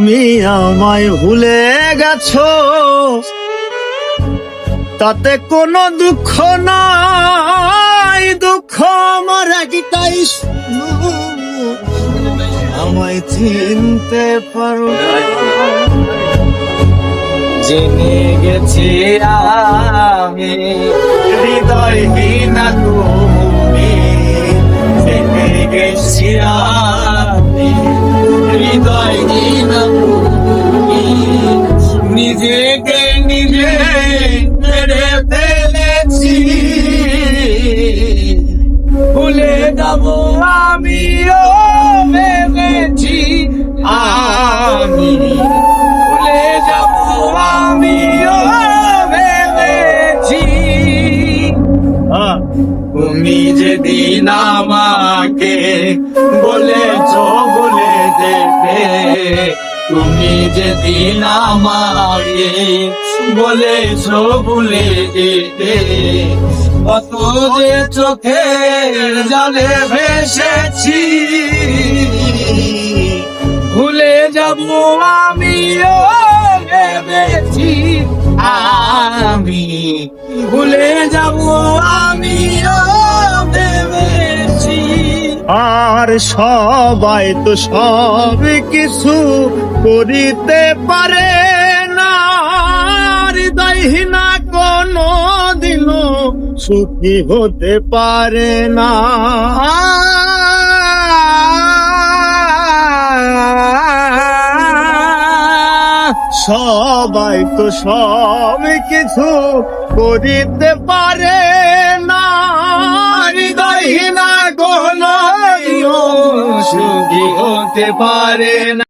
তুমি আমায় ভুলে গেছো, তাতে কোনো দুঃখ নাই। দুঃখ আমার একটাই, আমায় চিনতে পারো না। জেনে গেছি আমি হৃদয়হীন তুমি, জেনে গেছি আমি হৃদয়হীন তুমি। নিজেকে নিজে মেরে ফেলেছি, ভুলে যাব আমিও ভেবেছি। আমি ভুলে যাব আমিও ভেবেছি। তুমি যেদিন আমাকে বলেছো বলে দেবে, তুমি যেদিন আমাকে বলেছো ভুলে যেতে, কত যে চোখের জলে ভেসেছি। ভুলে যাব আমিও ভেবেছি, আমি ভুলে যাব আমিও ভেবেছি। আর সবাই তো সব কিছু করিতে পারে না, হৃদয়হীনা কোনো দিনও সুখী হতে পারে না। সবাই তো সব কিছু করিতে পারে না, হৃদয়হীনা কোনো দিনও সুখী হতে পারে না।